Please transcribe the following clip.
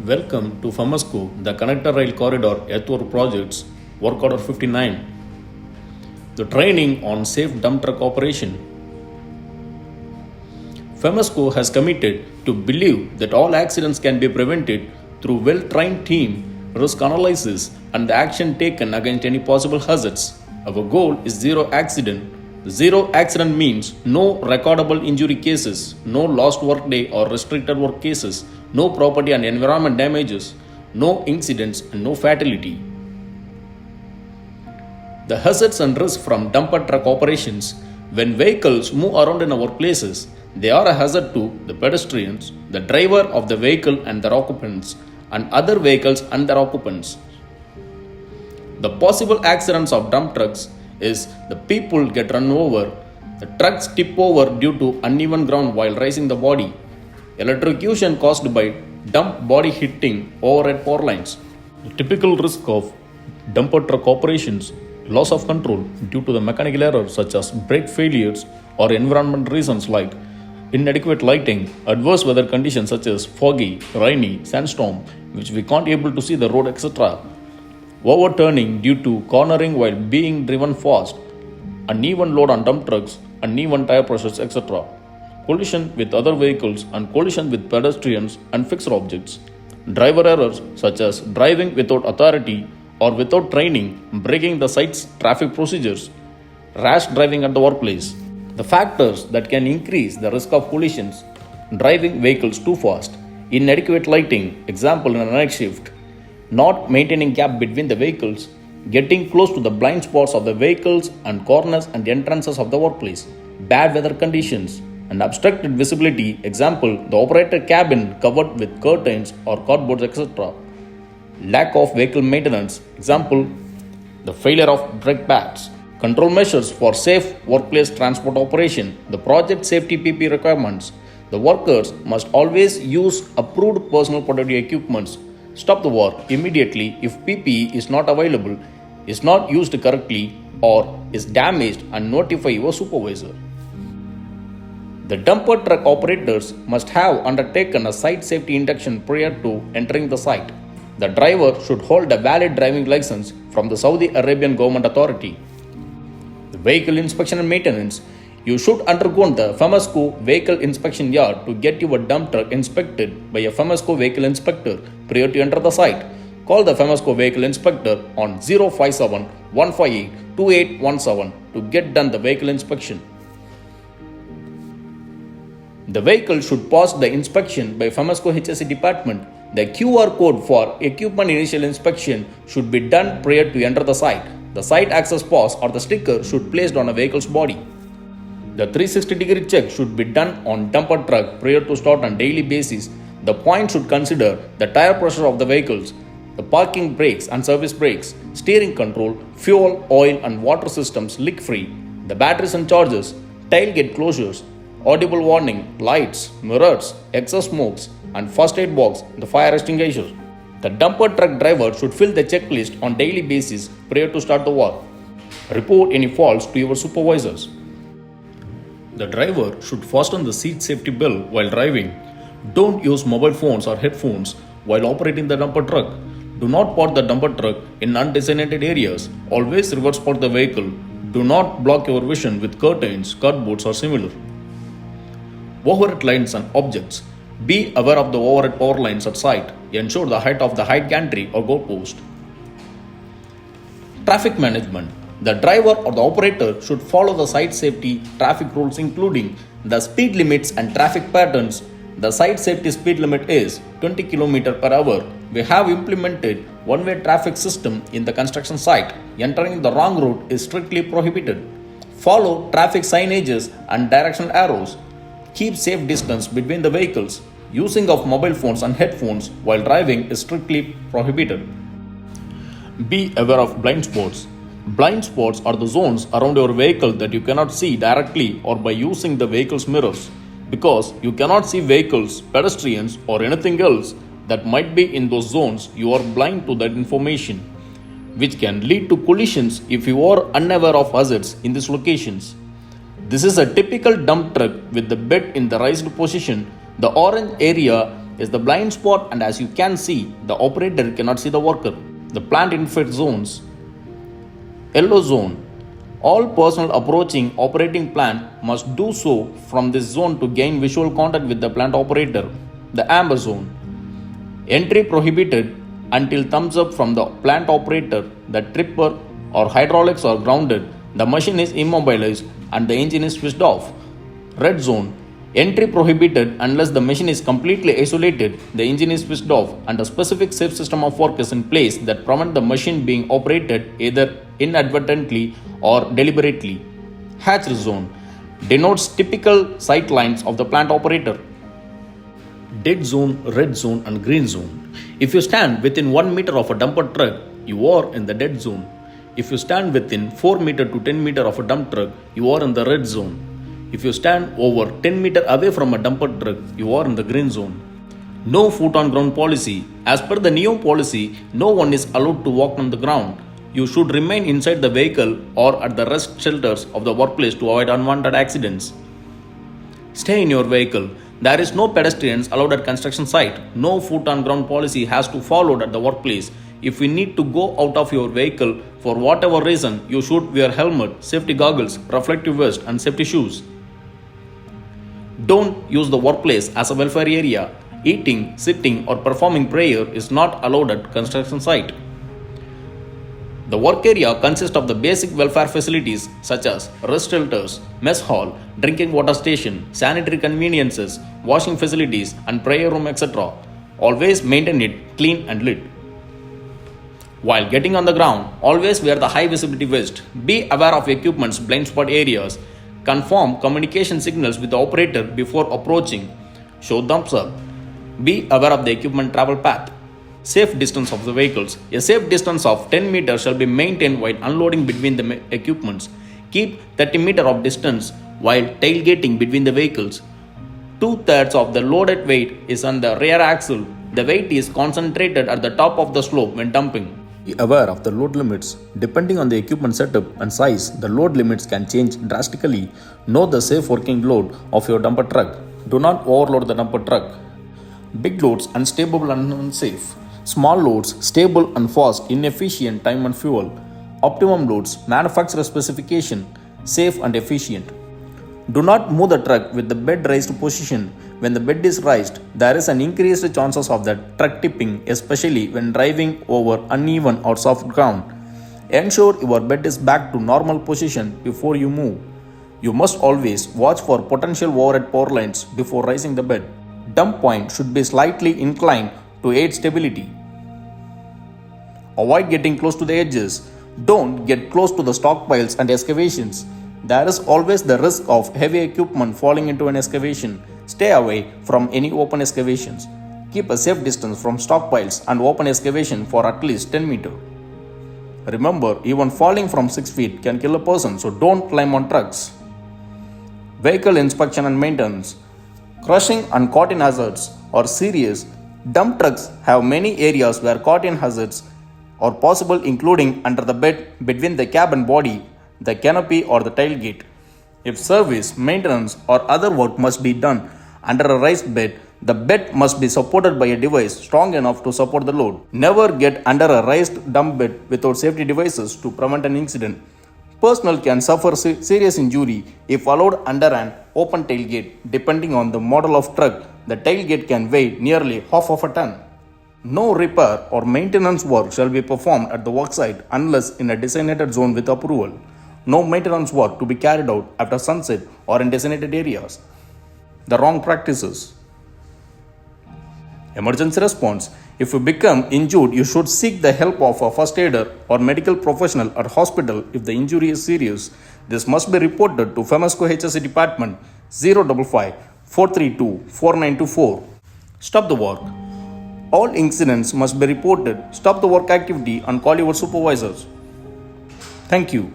Welcome to FAMASCO, the Connector Rail Corridor Earthwork Projects, Work Order 59. The training on safe dump truck operation. FAMASCO has committed to believe that all accidents can be prevented through well-trained team, risk analysis, and the action taken against any possible hazards. Our goal is zero accident. Zero accident means no recordable injury cases, no lost workday or restricted work cases, no property and environment damages, no incidents, and no fatality. The hazards and risks from dumper truck operations. When vehicles move around in our places, they are a hazard to the pedestrians, the driver of the vehicle and their occupants, and other vehicles and their occupants. The possible accidents of dump trucks is the people get run over, the trucks tip over due to uneven ground while raising the body, electrocution caused by dump body hitting overhead power lines. The typical risk of dumper truck operations: loss of control due to the mechanical errors such as brake failures or environmental reasons like inadequate lighting, adverse weather conditions such as foggy, rainy, sandstorm, which we can't able to see the road, etc. Overturning due to cornering while being driven fast, uneven load on dump trucks, uneven tire pressures, etc. Collision with other vehicles and collision with pedestrians and fixed objects. Driver errors such as driving without authority or without training, breaking the site's traffic procedures, rash driving at the workplace. The factors that can increase the risk of collisions: driving vehicles too fast, inadequate lighting, example in a night shift, not maintaining gap between the vehicles, getting close to the blind spots of the vehicles and corners and entrances of the workplace, bad weather conditions, and obstructed visibility, example the operator cabin covered with curtains or cardboards, etc. Lack of vehicle maintenance, example the failure of brake pads. Control measures for safe workplace transport operation. The project safety PP requirements. The workers must always use approved personal protective equipments. Stop the work immediately if PPE is not available, is not used correctly, or is damaged, and notify your supervisor. The dumper truck operators must have undertaken a site safety induction prior to entering the site. The driver should hold a valid driving license from the Saudi Arabian Government Authority. The vehicle inspection and maintenance. You should undergo the FAMASCO vehicle inspection yard to get your dump truck inspected by a FAMASCO vehicle inspector prior to enter the site. Call the FAMASCO vehicle inspector on 057 158 2817 to get done the vehicle inspection. The vehicle should pass the inspection by FAMASCO HSE department. The QR code for equipment initial inspection should be done prior to enter the site. The site access pass or the sticker should be placed on a vehicle's body. The 360-degree check should be done on dumper truck prior to start on daily basis. The point should consider the tire pressure of the vehicles, the parking brakes and service brakes, steering control, fuel, oil and water systems leak-free, the batteries and chargers, tailgate closures, audible warning, lights, mirrors, exhaust smokes, and first aid box, the fire extinguisher. The dumper truck driver should fill the checklist on daily basis prior to start the work. Report any faults to your supervisors. The driver should fasten the seat safety belt while driving. Don't use mobile phones or headphones while operating the dumper truck. Do not park the dumper truck in undesignated areas. Always reverse park the vehicle. Do not block your vision with curtains, cardboards or similar. Overhead lines and objects. Be aware of the overhead power lines at site. Ensure the height of the height gantry or goalpost. Traffic management. The driver or the operator should follow the site safety traffic rules including the speed limits and traffic patterns. The site safety speed limit is 20 km per hour. We have implemented one-way traffic system in the construction site. Entering the wrong route is strictly prohibited. Follow traffic signages and directional arrows. Keep safe distance between the vehicles. Using of mobile phones and headphones while driving is strictly prohibited. Be aware of blind spots. Blind spots are the zones around your vehicle that you cannot see directly or by using the vehicle's mirrors. Because you cannot see vehicles, pedestrians, or anything else that might be in those zones, you are blind to that information, which can lead to collisions if you are unaware of hazards in these locations. This is a typical dump truck with the bed in the raised position. The orange area is the blind spot, and as you can see, the operator cannot see the worker. The plant infect zones. Yellow zone. All personnel approaching operating plant must do so from this zone to gain visual contact with the plant operator. The amber zone. Entry prohibited until thumbs up from the plant operator. The tripper or hydraulics are grounded, the machine is immobilized, and the engine is switched off. Red zone. Entry prohibited unless the machine is completely isolated, the engine is switched off, and a specific safe system of work is in place that prevent the machine being operated either inadvertently or deliberately. Hatched zone denotes typical sight lines of the plant operator. Dead zone, red zone, and green zone. If you stand within 1 meter of a dumper truck, you are in the dead zone. If you stand within 4 meter to 10 meter of a dump truck, you are in the red zone. If you stand over 10 meter away from a dumper truck, you are in the green zone. No foot on ground policy. As per the NEOM policy, no one is allowed to walk on the ground. You should remain inside the vehicle or at the rest shelters of the workplace to avoid unwanted accidents. Stay in your vehicle. There is no pedestrians allowed at construction site. No foot on ground policy has to followed at the workplace. If you need to go out of your vehicle for whatever reason, you should wear helmet, safety goggles, reflective vest, and safety shoes. Don't use the workplace as a welfare area. Eating, sitting, or performing prayer is not allowed at construction site. The work area consists of the basic welfare facilities such as rest shelters, mess hall, drinking water station, sanitary conveniences, washing facilities, and prayer room, etc. Always maintain it clean and lit. While getting on the ground, always wear the high visibility vest. Be aware of equipment's blind spot areas. Confirm communication signals with the operator before approaching. Show thumbs up. Be aware of the equipment travel path. Safe distance of the vehicles. A safe distance of 10 meters shall be maintained while unloading between the equipments. Keep 30 meters of distance while tailgating between the vehicles. 2/3 of the loaded weight is on the rear axle. The weight is concentrated at the top of the slope when dumping. Be aware of the load limits. Depending on the equipment setup and size, the load limits can change drastically. Know the safe working load of your dumper truck. Do not overload the dumper truck. Big loads unstable and unsafe. Small loads stable and fast, inefficient time and fuel. Optimum loads manufacturer specification, safe and efficient. Do not move the truck with the bed raised position. When the bed is raised, there is an increased chances of the truck tipping, especially when driving over uneven or soft ground. Ensure your bed is back to normal position before you move. You must always watch for potential overhead power lines before raising the bed. Dump point should be slightly inclined to aid stability. Avoid getting close to the edges. Don't get close to the stockpiles and excavations. There is always the risk of heavy equipment falling into an excavation. Stay away from any open excavations. Keep a safe distance from stockpiles and open excavation for at least 10 meters. Remember, even falling from 6 feet can kill a person, so don't climb on trucks. Vehicle inspection and maintenance. Crushing and caught-in hazards are serious. Dump trucks have many areas where caught-in hazards are possible, including under the bed, between the cab and body, the canopy, or the tailgate. If service, maintenance, or other work must be done under a raised bed, the bed must be supported by a device strong enough to support the load. Never get under a raised dump bed without safety devices to prevent an incident. Personnel can suffer serious injury if allowed under an open tailgate. Depending on the model of truck, the tailgate can weigh nearly half of a ton. No repair or maintenance work shall be performed at the worksite unless in a designated zone with approval. No maintenance work to be carried out after sunset or in designated areas. The wrong practices. Emergency response. If you become injured, you should seek the help of a first aider or medical professional at hospital if the injury is serious. This must be reported to FEMASCO HSE Department 055 432 4924. Stop the work. All incidents must be reported. Stop the work activity and call your supervisors. Thank you.